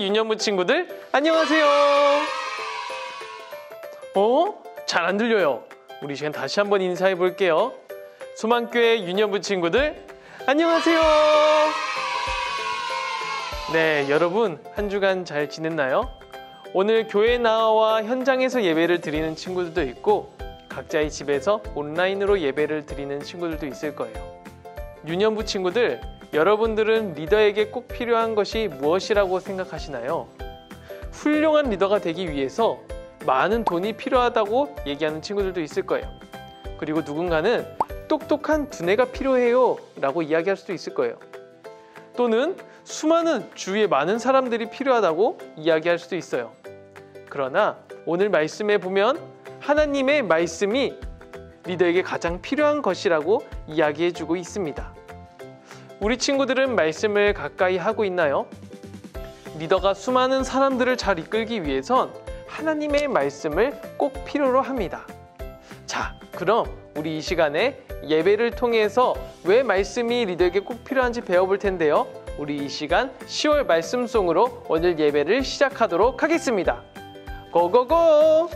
유년부 친구들 안녕하세요. 잘 안 들려요. 우리 시간 다시 한번 인사해 볼게요. 소망교회 유년부 친구들 안녕하세요. 네, 여러분 한 주간 잘 지냈나요? 오늘 교회 나와 현장에서 예배를 드리는 친구들도 있고 각자의 집에서 온라인으로 예배를 드리는 친구들도 있을 거예요. 유년부 친구들, 여러분들은 리더에게 꼭 필요한 것이 무엇이라고 생각하시나요? 훌륭한 리더가 되기 위해서 많은 돈이 필요하다고 얘기하는 친구들도 있을 거예요. 그리고 누군가는 똑똑한 두뇌가 필요해요 라고 이야기할 수도 있을 거예요. 또는 수많은 주위에 많은 사람들이 필요하다고 이야기할 수도 있어요. 그러나 오늘 말씀에 보면 하나님의 말씀이 리더에게 가장 필요한 것이라고 이야기해주고 있습니다. 우리 친구들은 말씀을 가까이 하고 있나요? 리더가 수많은 사람들을 잘 이끌기 위해선 하나님의 말씀을 꼭 필요로 합니다. 자, 그럼 우리 이 시간에 예배를 통해서 왜 말씀이 리더에게 꼭 필요한지 배워볼 텐데요. 우리 이 시간 10월 말씀송으로 오늘 예배를 시작하도록 하겠습니다. 고고고!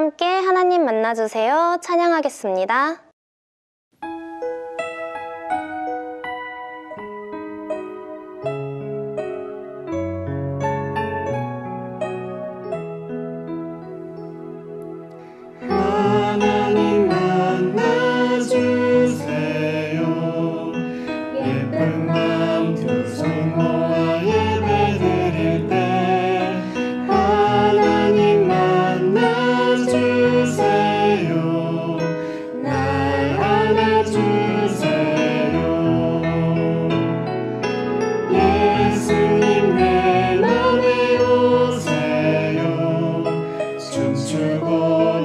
함께 하나님 만나주세요. 찬양하겠습니다. 하나님 만나주세요. 예쁜 마음 두 손 모아 예배 드릴 때 하나님 만나주세요. 날 안아주세요. 예수님 내 맘에 오세요. 춤추고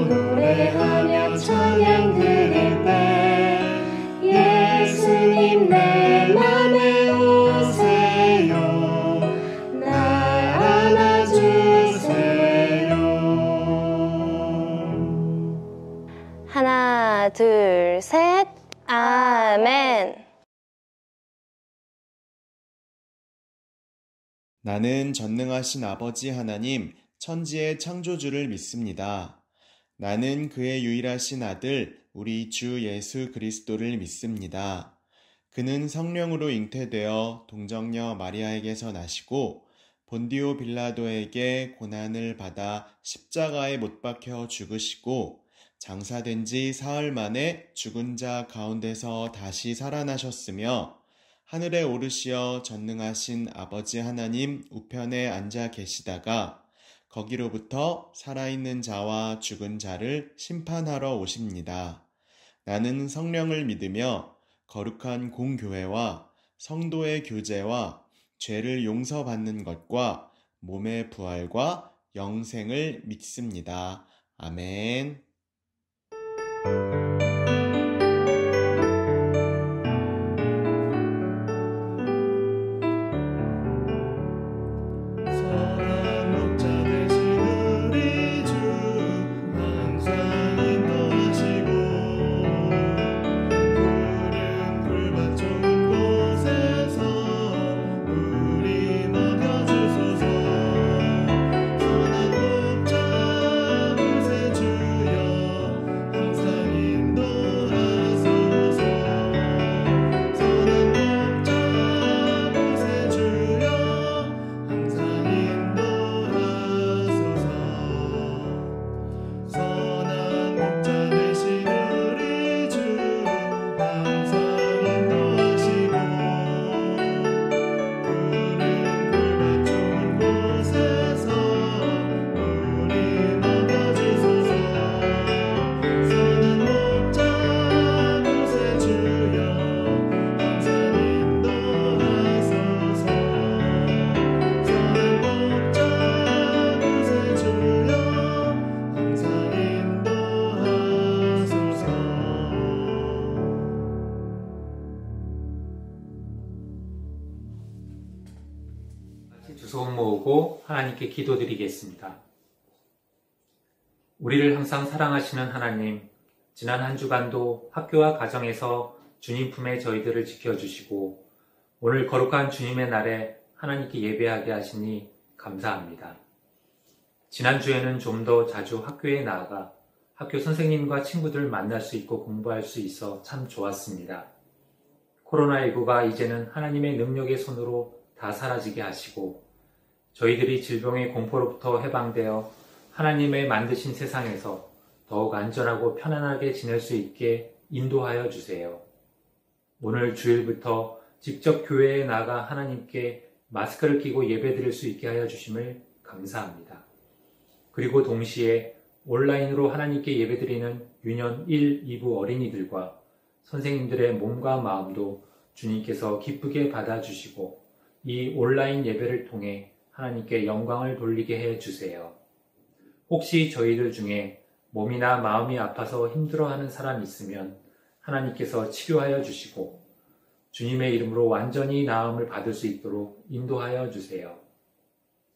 노래하며 찬양 드릴 때 예수님 내 맘에 오세요. 날 안아주세요. 하나, 둘, 셋. 아멘. 나는 전능하신 아버지 하나님, 천지의 창조주를 믿습니다. 나는 그의 유일하신 아들, 우리 주 예수 그리스도를 믿습니다. 그는 성령으로 잉태되어 동정녀 마리아에게서 나시고 본디오 빌라도에게 고난을 받아 십자가에 못 박혀 죽으시고 장사된 지 사흘 만에 죽은 자 가운데서 다시 살아나셨으며 하늘에 오르시어 전능하신 아버지 하나님 우편에 앉아 계시다가 거기로부터 살아있는 자와 죽은 자를 심판하러 오십니다. 나는 성령을 믿으며 거룩한 공교회와 성도의 교제와 죄를 용서받는 것과 몸의 부활과 영생을 믿습니다. 아멘. 선한 목자 되신 우리 주 항상 인도하시고 푸른 풀밭 좋은 곳에서 우리 먹여주소서. 선한 목자 구세주여 항상 인도하소서. 선한 목자 구세주여 항상 인도하소서. 선한 목자 되신 우리 주 항상 인도하시고 푸른 풀밭 좋은 곳에서 우리 먹여주소서. 선한 목자 구세주여 항상 인도하소서. 선한 목자 구세주여 항상 인도하소서. 같이 두 손 모으고 하나님께 기도드리겠습니다. 우리를 항상 사랑하시는 하나님, 지난 한 주간도 학교와 가정에서 주님 품에 저희들을 지켜주시고 오늘 거룩한 주님의 날에 하나님께 예배하게 하시니 감사합니다. 지난주에는 좀 더 자주 학교에 나아가 학교 선생님과 친구들 만날 수 있고 공부할 수 있어 참 좋았습니다. 코로나19가 이제는 하나님의 능력의 손으로 다 사라지게 하시고 저희들이 질병의 공포로부터 해방되어 하나님의 만드신 세상에서 더욱 안전하고 편안하게 지낼 수 있게 인도하여 주세요. 오늘 주일부터 직접 교회에 나가 하나님께 마스크를 끼고 예배드릴 수 있게 하여 주심을 감사합니다. 그리고 동시에 온라인으로 하나님께 예배드리는 유년 1, 2부 어린이들과 선생님들의 몸과 마음도 주님께서 기쁘게 받아주시고 이 온라인 예배를 통해 하나님께 영광을 돌리게 해주세요. 혹시 저희들 중에 몸이나 마음이 아파서 힘들어하는 사람이 있으면 하나님께서 치료하여 주시고 주님의 이름으로 완전히 나음을 받을 수 있도록 인도하여 주세요.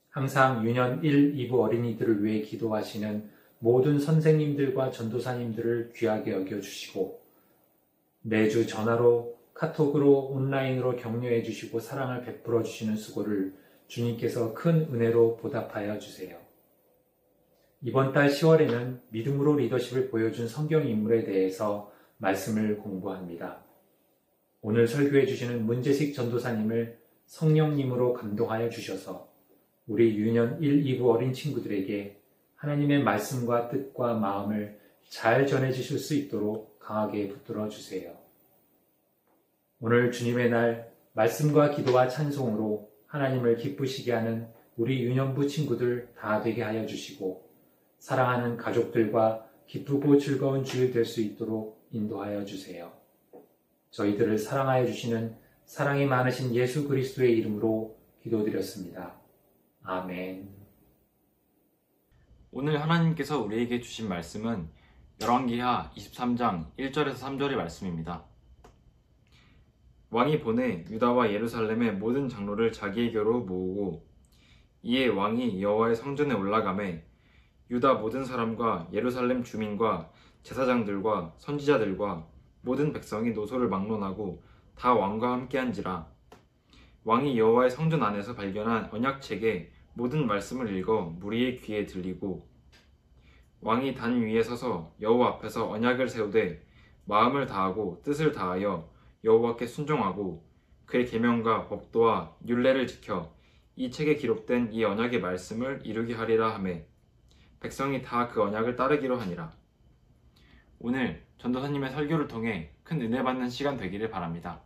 항상 유년 1, 2부 어린이들을 위해 기도하시는 모든 선생님들과 전도사님들을 귀하게 여겨주시고 매주 전화로 카톡으로 온라인으로 격려해 주시고 사랑을 베풀어 주시는 수고를 주님께서 큰 은혜로 보답하여 주세요. 이번 달 10월에는 믿음으로 리더십을 보여준 성경 인물에 대해서 말씀을 공부합니다. 오늘 설교해 주시는 문재식 전도사님을 성령님으로 감동하여 주셔서 우리 유년 1, 2부 어린 친구들에게 하나님의 말씀과 뜻과 마음을 잘 전해 주실 수 있도록 강하게 붙들어 주세요. 오늘 주님의 날 말씀과 기도와 찬송으로 하나님을 기쁘시게 하는 우리 유년부 친구들 다 되게 하여 주시고 사랑하는 가족들과 기쁘고 즐거운 주일 될 수 있도록 인도하여 주세요. 저희들을 사랑하여 주시는 사랑이 많으신 예수 그리스도의 이름으로 기도드렸습니다. 아멘. 오늘 하나님께서 우리에게 주신 말씀은 열왕기하 23장 1절에서 3절의 말씀입니다. 왕이 보내 유다와 예루살렘의 모든 장로를 자기에게로 모으고 이에 왕이 여호와의 성전에 올라가매 유다 모든 사람과 예루살렘 주민과 제사장들과 선지자들과 모든 백성이 노소를 막론하고 다 왕과 함께한지라. 왕이 여호와의 성전 안에서 발견한 언약책의 모든 말씀을 읽어 무리의 귀에 들리고 왕이 단 위에 서서 여호와 앞에서 언약을 세우되 마음을 다하고 뜻을 다하여 여호와께 순종하고 그의 계명과 법도와 율례를 지켜 이 책에 기록된 이 언약의 말씀을 이루게 하리라 하매 백성이 다 그 언약을 따르기로 하니라. 오늘 전도사님의 설교를 통해 큰 은혜 받는 시간 되기를 바랍니다.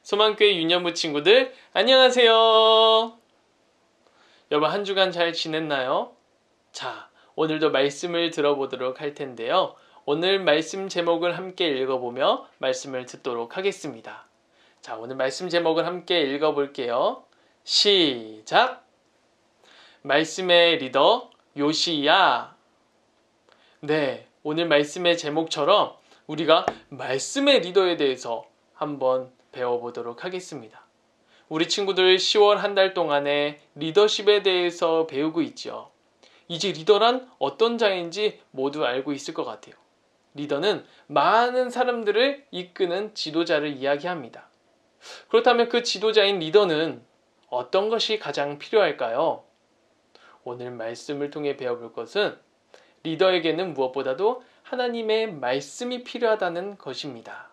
소망교회 유년부 친구들 안녕하세요. 여러분 한 주간 잘 지냈나요? 자, 오늘도 말씀을 들어보도록 할 텐데요. 오늘 말씀 제목을 함께 읽어보며 말씀을 듣도록 하겠습니다. 자, 오늘 말씀 제목을 함께 읽어볼게요. 시작! 말씀의 리더 요시야. 네, 오늘 말씀의 제목처럼 우리가 말씀의 리더에 대해서 한번 배워보도록 하겠습니다. 우리 친구들 10월 한 달 동안에 리더십에 대해서 배우고 있죠. 이제 리더란 어떤 자인지 모두 알고 있을 것 같아요. 리더는 많은 사람들을 이끄는 지도자를 이야기합니다. 그렇다면 그 지도자인 리더는 어떤 것이 가장 필요할까요? 오늘 말씀을 통해 배워볼 것은 리더에게는 무엇보다도 하나님의 말씀이 필요하다는 것입니다.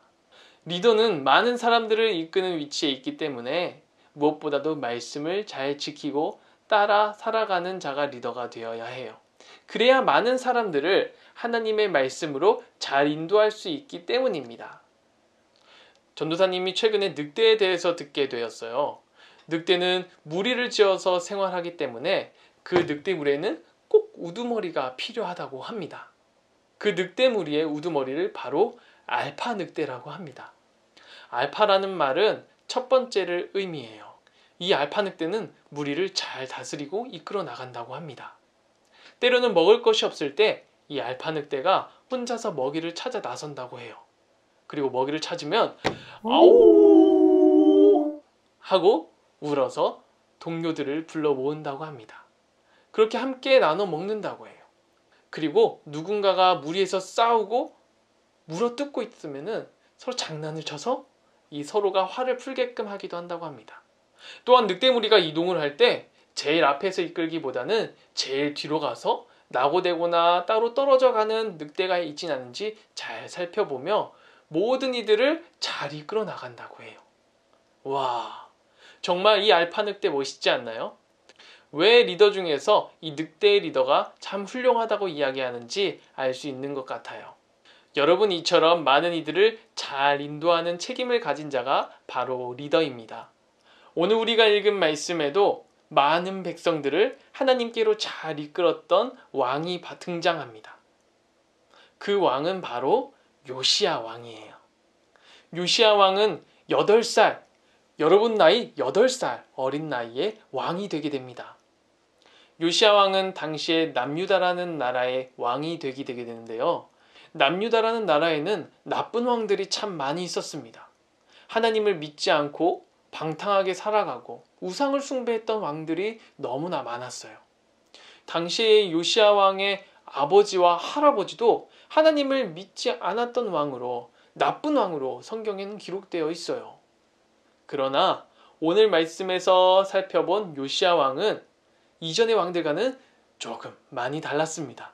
리더는 많은 사람들을 이끄는 위치에 있기 때문에 무엇보다도 말씀을 잘 지키고 따라 살아가는 자가 리더가 되어야 해요. 그래야 많은 사람들을 하나님의 말씀으로 잘 인도할 수 있기 때문입니다. 전도사님이 최근에 늑대에 대해서 듣게 되었어요. 늑대는 무리를 지어서 생활하기 때문에 그 늑대 무리에는 꼭 우두머리가 필요하다고 합니다. 그 늑대 무리의 우두머리를 바로 알파 늑대라고 합니다. 알파라는 말은 첫 번째를 의미해요. 이 알파 늑대는 무리를 잘 다스리고 이끌어 나간다고 합니다. 때로는 먹을 것이 없을 때 이 알파 늑대가 혼자서 먹이를 찾아 나선다고 해요. 그리고 먹이를 찾으면 아우 하고 울어서 동료들을 불러 모은다고 합니다. 그렇게 함께 나눠 먹는다고 해요. 그리고 누군가가 무리에서 싸우고 물어뜯고 있으면은 서로 장난을 쳐서 이 서로가 화를 풀게끔 하기도 한다고 합니다. 또한 늑대 무리가 이동을 할 때 제일 앞에서 이끌기보다는 제일 뒤로 가서 나고되거나 따로 떨어져 가는 늑대가 있진 않은지 잘 살펴보며 모든 이들을 잘 이끌어 나간다고 해요. 와, 정말 이 알파 늑대 멋있지 않나요? 왜 리더 중에서 이 늑대의 리더가 참 훌륭하다고 이야기하는지 알 수 있는 것 같아요. 여러분 이처럼 많은 이들을 잘 인도하는 책임을 가진 자가 바로 리더입니다. 오늘 우리가 읽은 말씀에도 많은 백성들을 하나님께로 잘 이끌었던 왕이 등장합니다. 그 왕은 바로 요시야 왕이에요. 요시야 왕은 8살, 여러분 나이 8살 어린 나이에 왕이 되게 됩니다. 요시야 왕은 당시에 남유다라는 나라의 왕이 되게 되는데요. 남유다라는 나라에는 나쁜 왕들이 참 많이 있었습니다. 하나님을 믿지 않고 방탕하게 살아가고 우상을 숭배했던 왕들이 너무나 많았어요. 당시에 요시야 왕의 아버지와 할아버지도 하나님을 믿지 않았던 왕으로, 나쁜 왕으로 성경에는 기록되어 있어요. 그러나 오늘 말씀에서 살펴본 요시야 왕은 이전의 왕들과는 조금 많이 달랐습니다.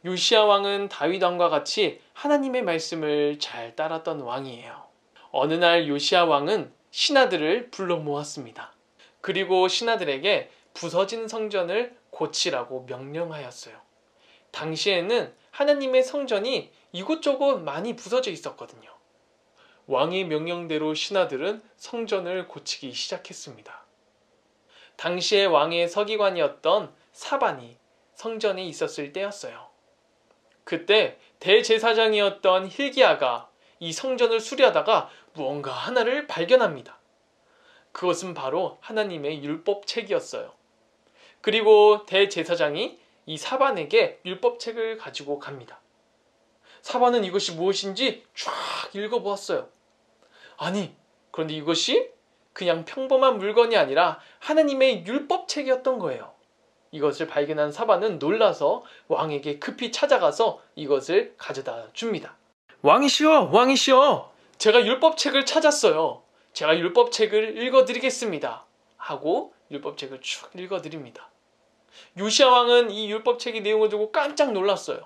요시야 왕은 다윗 왕과 같이 하나님의 말씀을 잘 따랐던 왕이에요. 어느 날 요시야 왕은 신하들을 불러 모았습니다. 그리고 신하들에게 부서진 성전을 고치라고 명령하였어요. 당시에는 하나님의 성전이 이곳저곳 많이 부서져 있었거든요. 왕의 명령대로 신하들은 성전을 고치기 시작했습니다. 당시에 왕의 서기관이었던 사반이 성전에 있었을 때였어요. 그때 대제사장이었던 hil기야가 이 성전을 수리하다가 무언가 하나를 발견합니다. 그것은 바로 하나님의 율법책이었어요. 그리고 대제사장이 이 사반에게 율법책을 가지고 갑니다. 사반은 이것이 무엇인지 쫙 읽어보았어요. 아니, 그런데 이것이 그냥 평범한 물건이 아니라 하나님의 율법책이었던 거예요. 이것을 발견한 사반은 놀라서 왕에게 급히 찾아가서 이것을 가져다 줍니다. 왕이시여, 왕이시여, 제가 율법책을 찾았어요. 제가 율법책을 읽어드리겠습니다. 하고 율법책을 쭉 읽어드립니다. 요시야 왕은 이 율법책의 내용을 두고 깜짝 놀랐어요.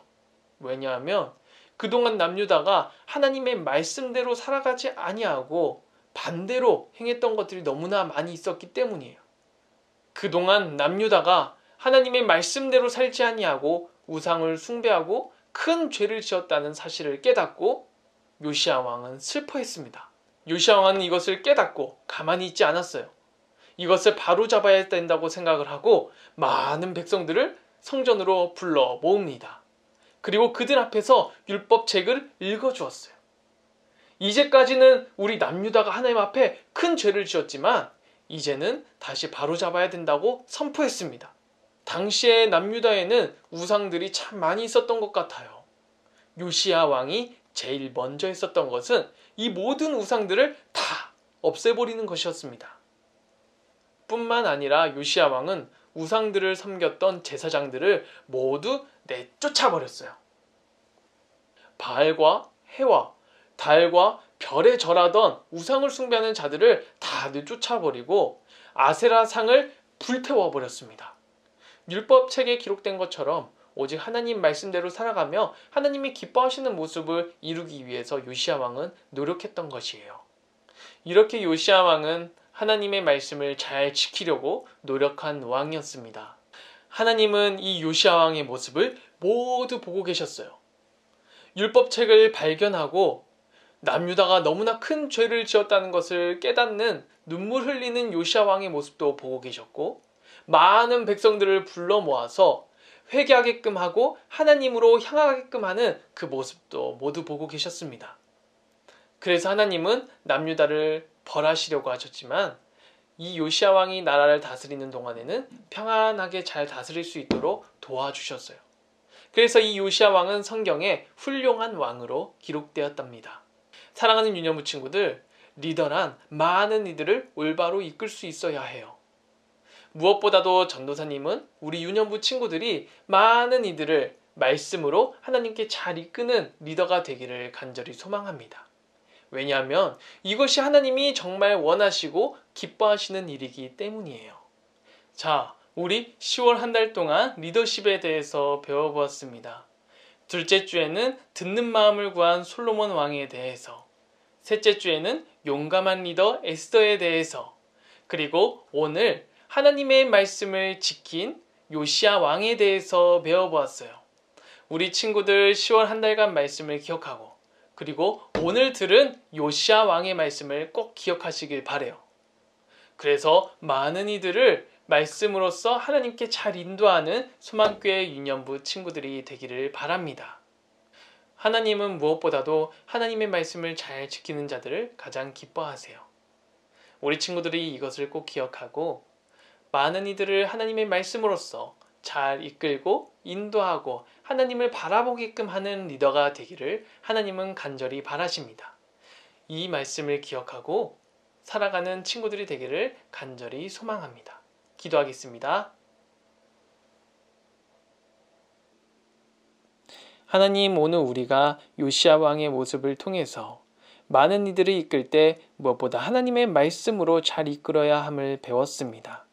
왜냐하면 그동안 남유다가 하나님의 말씀대로 살아가지 아니하고 반대로 행했던 것들이 너무나 많이 있었기 때문이에요. 그동안 남유다가 하나님의 말씀대로 살지 아니하고 우상을 숭배하고 큰 죄를 지었다는 사실을 깨닫고 요시야 왕은 슬퍼했습니다. 요시야 왕은 이것을 깨닫고 가만히 있지 않았어요. 이것을 바로잡아야 된다고 생각을 하고 많은 백성들을 성전으로 불러 모읍니다. 그리고 그들 앞에서 율법책을 읽어주었어요. 이제까지는 우리 남유다가 하나님 앞에 큰 죄를 지었지만 이제는 다시 바로잡아야 된다고 선포했습니다. 당시에 남유다에는 우상들이 참 많이 있었던 것 같아요. 요시야 왕이 제일 먼저 했었던 것은 이 모든 우상들을 다 없애버리는 것이었습니다. 뿐만 아니라 요시야 왕은 우상들을 섬겼던 제사장들을 모두 내쫓아버렸어요. 바알과 해와 달과 별에 절하던 우상을 숭배하는 자들을 다 내쫓아버리고 아세라 상을 불태워버렸습니다. 율법책에 기록된 것처럼 오직 하나님 말씀대로 살아가며 하나님이 기뻐하시는 모습을 이루기 위해서 요시야 왕은 노력했던 것이에요. 이렇게 요시야 왕은 하나님의 말씀을 잘 지키려고 노력한 왕이었습니다. 하나님은 이 요시야 왕의 모습을 모두 보고 계셨어요. 율법책을 발견하고 남유다가 너무나 큰 죄를 지었다는 것을 깨닫는 눈물 흘리는 요시야 왕의 모습도 보고 계셨고 많은 백성들을 불러 모아서 회개하게끔 하고 하나님으로 향하게끔 하는 그 모습도 모두 보고 계셨습니다. 그래서 하나님은 남유다를 벌하시려고 하셨지만 이 요시야 왕이 나라를 다스리는 동안에는 평안하게 잘 다스릴 수 있도록 도와주셨어요. 그래서 이 요시야 왕은 성경에 훌륭한 왕으로 기록되었답니다. 사랑하는 유년부 친구들, 리더란 많은 이들을 올바로 이끌 수 있어야 해요. 무엇보다도 전도사님은 우리 유년부 친구들이 많은 이들을 말씀으로 하나님께 잘 이끄는 리더가 되기를 간절히 소망합니다. 왜냐하면 이것이 하나님이 정말 원하시고 기뻐하시는 일이기 때문이에요. 자, 우리 10월 한 달 동안 리더십에 대해서 배워보았습니다. 둘째 주에는 듣는 마음을 구한 솔로몬 왕에 대해서, 셋째 주에는 용감한 리더 에스더에 대해서, 그리고 오늘 하나님의 말씀을 지킨 요시야 왕에 대해서 배워보았어요. 우리 친구들 10월 한 달간 말씀을 기억하고 그리고 오늘 들은 요시야 왕의 말씀을 꼭 기억하시길 바래요. 그래서 많은 이들을 말씀으로써 하나님께 잘 인도하는 소망교회 유년부 친구들이 되기를 바랍니다. 하나님은 무엇보다도 하나님의 말씀을 잘 지키는 자들을 가장 기뻐하세요. 우리 친구들이 이것을 꼭 기억하고 많은 이들을 하나님의 말씀으로써 잘 이끌고 인도하고 하나님을 바라보게끔 하는 리더가 되기를 하나님은 간절히 바라십니다. 이 말씀을 기억하고 살아가는 친구들이 되기를 간절히 소망합니다. 기도하겠습니다. 하나님, 오늘 우리가 요시야 왕의 모습을 통해서 많은 이들을 이끌 때 무엇보다 하나님의 말씀으로 잘 이끌어야 함을 배웠습니다.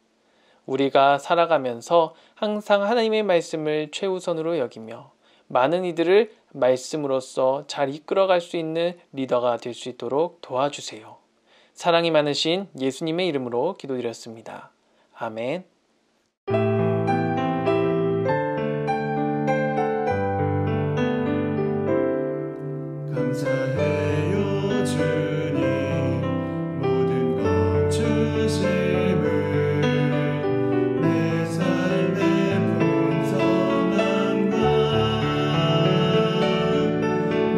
우리가 살아가면서 항상 하나님의 말씀을 최우선으로 여기며 많은 이들을 말씀으로써 잘 이끌어갈 수 있는 리더가 될 수 있도록 도와주세요. 사랑이 많으신 예수님의 이름으로 기도드렸습니다. 아멘. 감사해요 주님 모든 것 주심을 내 삶의 풍성함과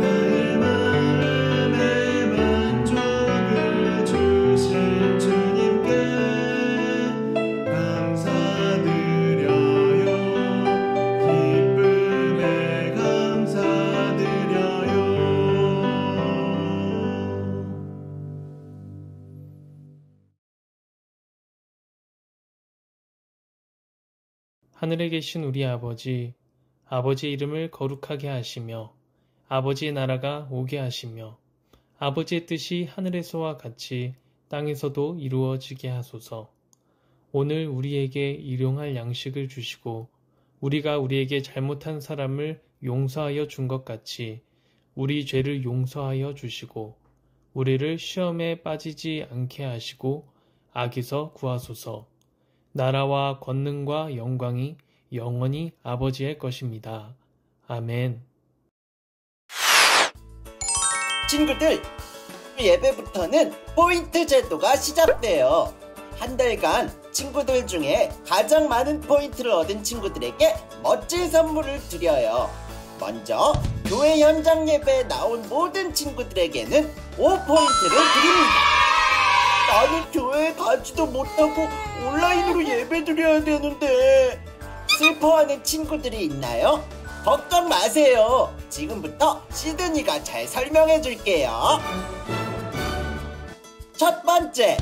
나의 마음의 만족을 주신 주님께 감사드려요. 기쁨에 감사드려요. 하늘에 계신 우리 아버지, 아버지의 이름을 거룩하게 하시며 아버지의 나라가 오게 하시며 아버지의 뜻이 하늘에서와 같이 땅에서도 이루어지게 하소서. 오늘 우리에게 일용할 양식을 주시고 우리가 우리에게 잘못한 사람을 용서하여 준 것 같이 우리 죄를 용서하여 주시고 우리를 시험에 빠지지 않게 하시고 악에서 구하소서. 나라와 권능과 영광이 영원히 아버지의 것입니다. 아멘. 친구들, 예배부터는 포인트 제도가 시작돼요. 한 달간 친구들 중에 가장 많은 포인트를 얻은 친구들에게 멋진 선물을 드려요. 먼저 교회 현장 예배에 나온 모든 친구들에게는 5포인트를 드립니다. 나는 교회에 가지도 못하고 온라인으로 예배 드려야 되는데 슬퍼하는 친구들이 있나요? 걱정 마세요. 지금부터 시드니가 잘 설명해 줄게요. 첫 번째,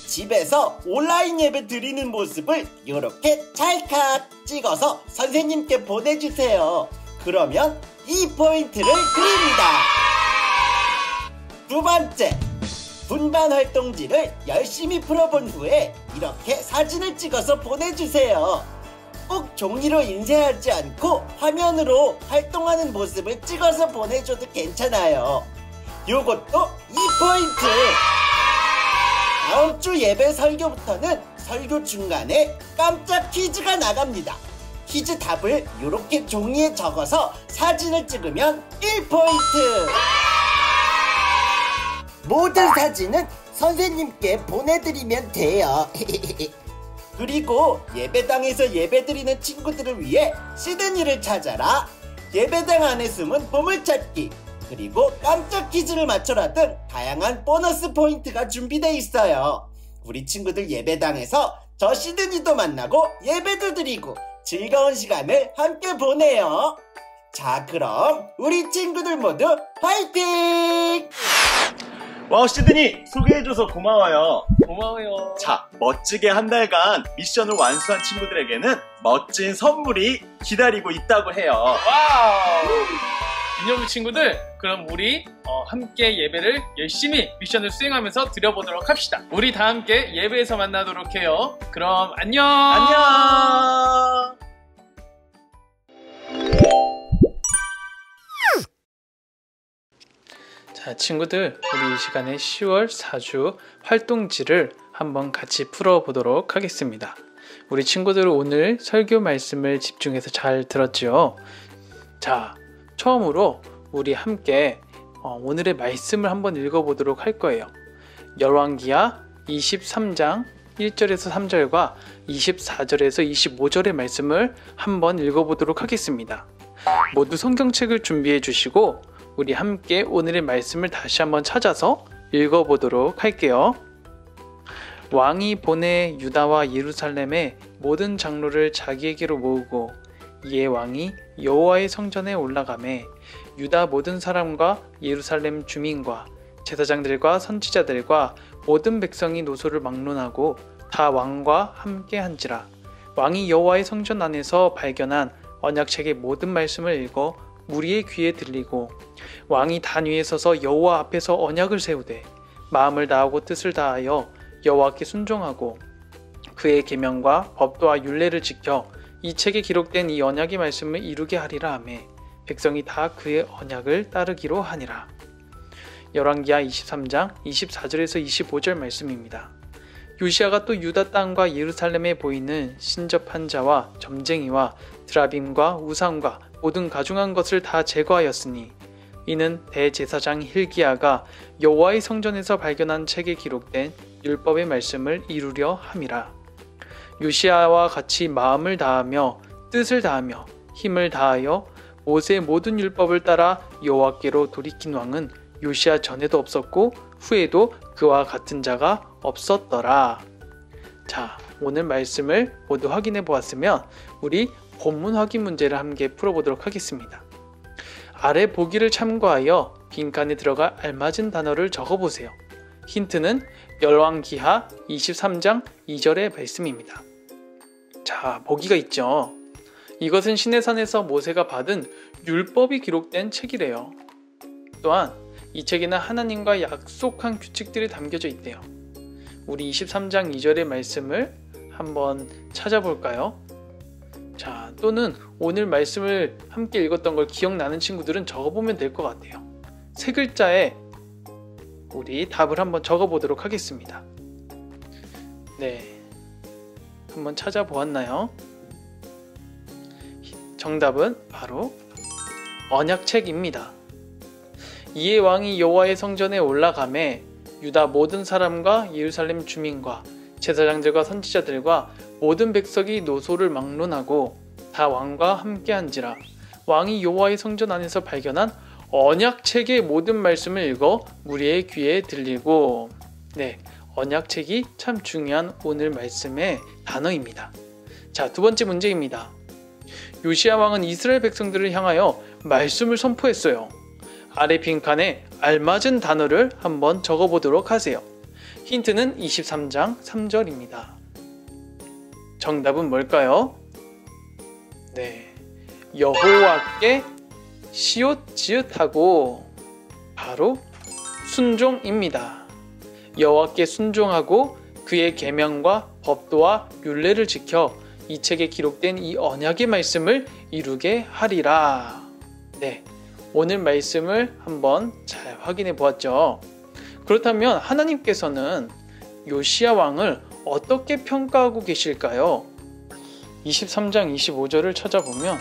집에서 온라인 예배 드리는 모습을 이렇게 찰칵 찍어서 선생님께 보내주세요. 그러면 2포인트를 드립니다. 두 번째, 분반 활동지를 열심히 풀어본 후에 이렇게 사진을 찍어서 보내주세요. 꼭 종이로 인쇄하지 않고 화면으로 활동하는 모습을 찍어서 보내줘도 괜찮아요. 요것도 2포인트! 다음 주 예배 설교부터는 설교 중간에 깜짝 퀴즈가 나갑니다. 퀴즈 답을 이렇게 종이에 적어서 사진을 찍으면 1포인트! 모든 사진은 선생님께 보내드리면 돼요. 그리고 예배당에서 예배드리는 친구들을 위해 시드니를 찾아라, 예배당 안에 숨은 보물찾기, 그리고 깜짝 퀴즈를 맞춰라 등 다양한 보너스 포인트가 준비되어 있어요. 우리 친구들 예배당에서 저 시드니도 만나고 예배도 드리고 즐거운 시간을 함께 보내요. 자, 그럼 우리 친구들 모두 화이팅! 와우, 시드니 소개해줘서 고마워요. 고마워요. 자, 멋지게 한 달간 미션을 완수한 친구들에게는 멋진 선물이 기다리고 있다고 해요. 와우! 민영구 친구들, 그럼 우리 함께 예배를 열심히 미션을 수행하면서 드려보도록 합시다. 우리 다 함께 예배에서 만나도록 해요. 그럼 안녕! 안녕! 자, 친구들, 우리 이 시간에 10월 4주 활동지를 한번 같이 풀어보도록 하겠습니다. 우리 친구들 오늘 설교 말씀을 집중해서 잘 들었죠? 자, 처음으로 우리 함께 오늘의 말씀을 한번 읽어보도록 할 거예요. 열왕기하 23장 1절에서 3절과 24절에서 25절의 말씀을 한번 읽어보도록 하겠습니다. 모두 성경책을 준비해 주시고 우리 함께 오늘의 말씀을 다시 한번 찾아서 읽어보도록 할게요. 왕이 보내 유다와 예루살렘의 모든 장로를 자기에게로 모으고 이에 왕이 여호와의 성전에 올라가매 유다 모든 사람과 예루살렘 주민과 제사장들과 선지자들과 모든 백성이 노소를 막론하고 다 왕과 함께 한지라. 왕이 여호와의 성전 안에서 발견한 언약책의 모든 말씀을 읽어 무리의 귀에 들리고 왕이 단 위에 서서 여호와 앞에서 언약을 세우되 마음을 다하고 뜻을 다하여 여호와께 순종하고 그의 계명과 법도와 율례를 지켜 이 책에 기록된 이 언약의 말씀을 이루게 하리라 하며 백성이 다 그의 언약을 따르기로 하니라. 열왕기하 23장 24절에서 25절 말씀입니다. 요시야가 또 유다 땅과 예루살렘에 보이는 신접한 자와 점쟁이와 드라빔과 우상과 모든 가중한 것을 다 제거하였으니 이는 대제사장 힐기야가 여호와의 성전에서 발견한 책에 기록된 율법의 말씀을 이루려 함이라. 요시야와 같이 마음을 다하며 뜻을 다하며 힘을 다하여 모세의 모든 율법을 따라 여호와께로 돌이킨 왕은 요시야 전에도 없었고 후에도 그와 같은 자가 없었더라. 자, 오늘 말씀을 모두 확인해 보았으면 우리 본문 확인 문제를 함께 풀어보도록 하겠습니다. 아래 보기를 참고하여 빈칸에 들어갈 알맞은 단어를 적어보세요. 힌트는 열왕기하 23장 2절의 말씀입니다. 자, 보기가 있죠. 이것은 시내산에서 모세가 받은 율법이 기록된 책이래요. 또한 이 책에는 하나님과 약속한 규칙들이 담겨져 있대요. 우리 23장 2절의 말씀을 한번 찾아볼까요? 자, 또는 오늘 말씀을 함께 읽었던 걸 기억나는 친구들은 적어보면 될 것 같아요. 세 글자에 우리 답을 한번 적어보도록 하겠습니다. 네, 한번 찾아보았나요? 정답은 바로 언약책입니다. 이에 왕이 여호와의 성전에 올라가매 유다 모든 사람과 예루살렘 주민과 제사장들과 선지자들과 모든 백성이 노소를 막론하고 다 왕과 함께한지라. 왕이 여호와의 성전 안에서 발견한 언약책의 모든 말씀을 읽어 무리의 귀에 들리고. 네, 언약책이 참 중요한 오늘 말씀의 단어입니다. 자, 두 번째 문제입니다. 요시야 왕은 이스라엘 백성들을 향하여 말씀을 선포했어요. 아래 빈칸에 알맞은 단어를 한번 적어보도록 하세요. 힌트는 23장 3절입니다. 정답은 뭘까요? 네, 여호와께 시옷지읒하고 바로 순종입니다. 여호와께 순종하고 그의 계명과 법도와 율례를 지켜 이 책에 기록된 이 언약의 말씀을 이루게 하리라. 네, 오늘 말씀을 한번 잘 확인해 보았죠. 그렇다면 하나님께서는 요시야 왕을 어떻게 평가하고 계실까요? 23장 25절을 찾아보면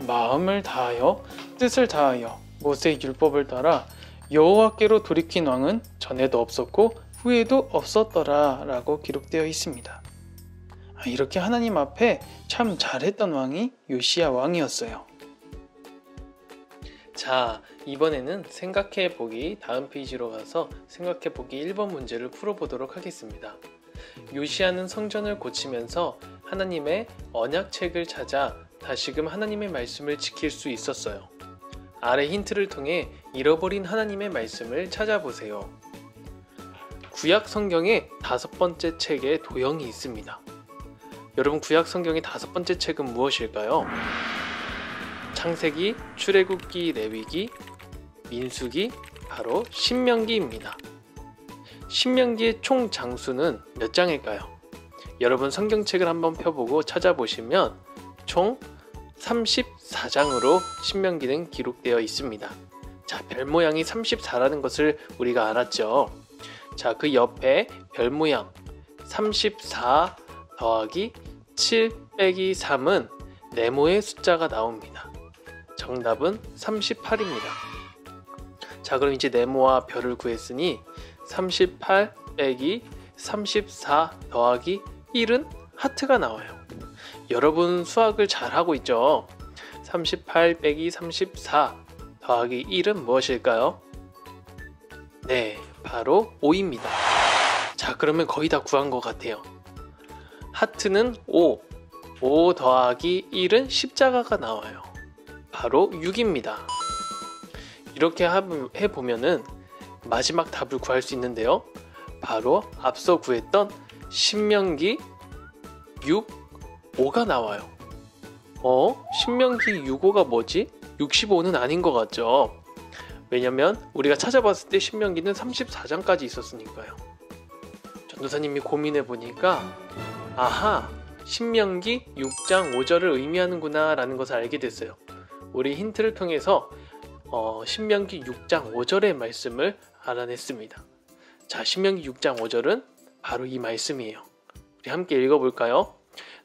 마음을 다하여 뜻을 다하여 모세의 율법을 따라 여호와께로 돌이킨 왕은 전에도 없었고 후에도 없었더라 라고 기록되어 있습니다. 이렇게 하나님 앞에 참 잘했던 왕이 요시야 왕이었어요. 자, 이번에는 생각해보기 다음 페이지로 가서 생각해보기 1번 문제를 풀어보도록 하겠습니다. 요시야는 성전을 고치면서 하나님의 언약책을 찾아 다시금 하나님의 말씀을 지킬 수 있었어요. 아래 힌트를 통해 잃어버린 하나님의 말씀을 찾아보세요. 구약 성경의 5번째 책에 도형이 있습니다. 여러분, 구약 성경의 5번째 책은 무엇일까요? 창세기, 출애굽기, 레위기, 민수기, 바로 신명기입니다. 신명기의 총 장수는 몇 장일까요? 여러분 성경책을 한번 펴보고 찾아보시면 총 34장으로 신명기는 기록되어 있습니다. 자, 별 모양이 34라는 것을 우리가 알았죠. 자, 그 옆에 별 모양 34 더하기 7 빼기 3은 네모의 숫자가 나옵니다. 정답은 38입니다. 자, 그럼 이제 네모와 별을 구했으니 38 빼기 34 더하기 1은 하트가 나와요. 여러분 수학을 잘하고 있죠? 38 빼기 34 더하기 1은 무엇일까요? 네, 바로 5입니다. 자, 그러면 거의 다 구한 것 같아요. 하트는 5 더하기 1은 십자가가 나와요. 바로 6입니다. 이렇게 해보면은 마지막 답을 구할 수 있는데요. 바로 앞서 구했던 신명기 6, 5가 나와요. 신명기 6, 5가 뭐지? 65는 아닌 것 같죠? 왜냐면 우리가 찾아봤을 때 신명기는 34장까지 있었으니까요. 전도사님이 고민해 보니까 아하, 신명기 6장 5절을 의미하는구나 라는 것을 알게 됐어요. 우리 힌트를 통해서 신명기 6장 5절의 말씀을 알아냈습니다. 자, 신명기 6장 5절은 바로 이 말씀이에요. 우리 함께 읽어볼까요?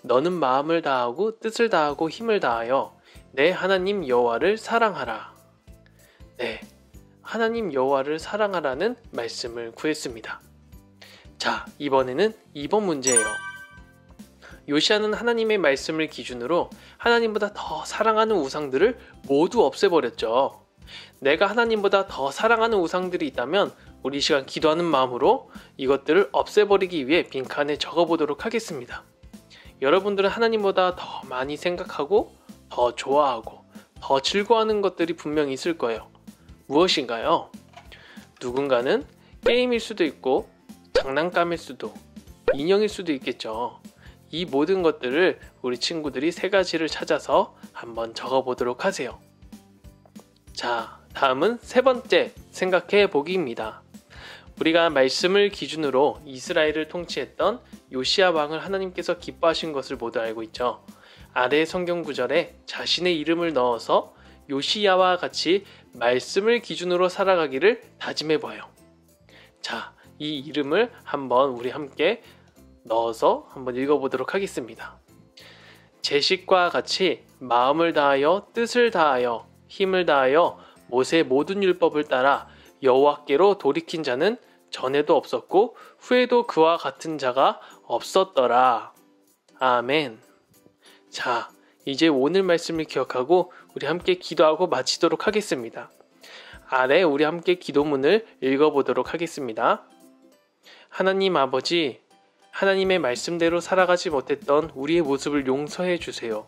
너는 마음을 다하고 뜻을 다하고 힘을 다하여 내 하나님 여호와를 사랑하라. 네, 하나님 여호와를 사랑하라는 말씀을 구했습니다. 자, 이번에는 2번 문제예요. 요시야는 하나님의 말씀을 기준으로 하나님보다 더 사랑하는 우상들을 모두 없애버렸죠. 내가 하나님보다 더 사랑하는 우상들이 있다면 우리 이 시간 기도하는 마음으로 이것들을 없애버리기 위해 빈칸에 적어보도록 하겠습니다. 여러분들은 하나님보다 더 많이 생각하고 더 좋아하고 더 즐거워하는 것들이 분명히 있을 거예요. 무엇인가요? 누군가는 게임일 수도 있고 장난감일 수도 인형일 수도 있겠죠. 이 모든 것들을 우리 친구들이 3가지를 찾아서 한번 적어보도록 하세요. 자, 다음은 3번째 생각해 보기입니다. 우리가 말씀을 기준으로 이스라엘을 통치했던 요시야 왕을 하나님께서 기뻐하신 것을 모두 알고 있죠. 아래 성경 구절에 자신의 이름을 넣어서 요시야와 같이 말씀을 기준으로 살아가기를 다짐해 봐요. 자, 이 이름을 한번 우리 함께 넣어서 한번 읽어보도록 하겠습니다. 제식과 같이 마음을 다하여 뜻을 다하여 힘을 다하여 모세의 모든 율법을 따라 여호와께로 돌이킨 자는 전에도 없었고 후에도 그와 같은 자가 없었더라. 아멘. 자, 이제 오늘 말씀을 기억하고 우리 함께 기도하고 마치도록 하겠습니다. 아래 우리 함께 기도문을 읽어보도록 하겠습니다. 하나님 아버지, 하나님의 말씀대로 살아가지 못했던 우리의 모습을 용서해 주세요.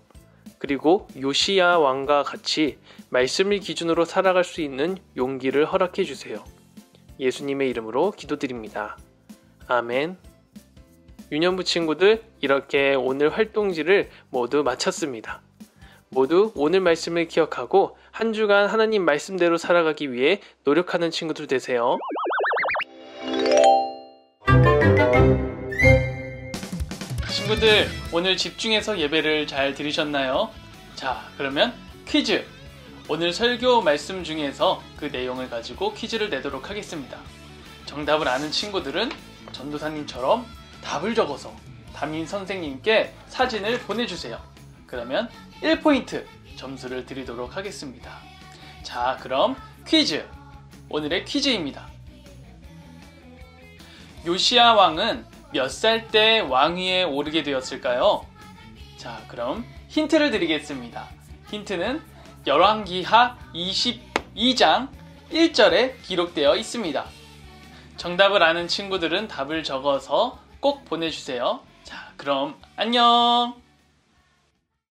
그리고 요시야 왕과 같이 말씀을 기준으로 살아갈 수 있는 용기를 허락해 주세요. 예수님의 이름으로 기도드립니다. 아멘. 유년부 친구들, 이렇게 오늘 활동지를 모두 마쳤습니다. 모두 오늘 말씀을 기억하고 한 주간 하나님 말씀대로 살아가기 위해 노력하는 친구들 되세요. 친구들, 오늘 집중해서 예배를 잘 들으셨나요? 자, 그러면 퀴즈! 오늘 설교 말씀 중에서 그 내용을 가지고 퀴즈를 내도록 하겠습니다. 정답을 아는 친구들은 전도사님처럼 답을 적어서 담임 선생님께 사진을 보내주세요. 그러면 1포인트 점수를 드리도록 하겠습니다. 자, 그럼 퀴즈! 오늘의 퀴즈입니다. 요시야 왕은 몇 살 때 왕위에 오르게 되었을까요? 자, 그럼 힌트를 드리겠습니다. 힌트는 열왕기하 22장 1절에 기록되어 있습니다. 정답을 아는 친구들은 답을 적어서 꼭 보내주세요. 자, 그럼 안녕!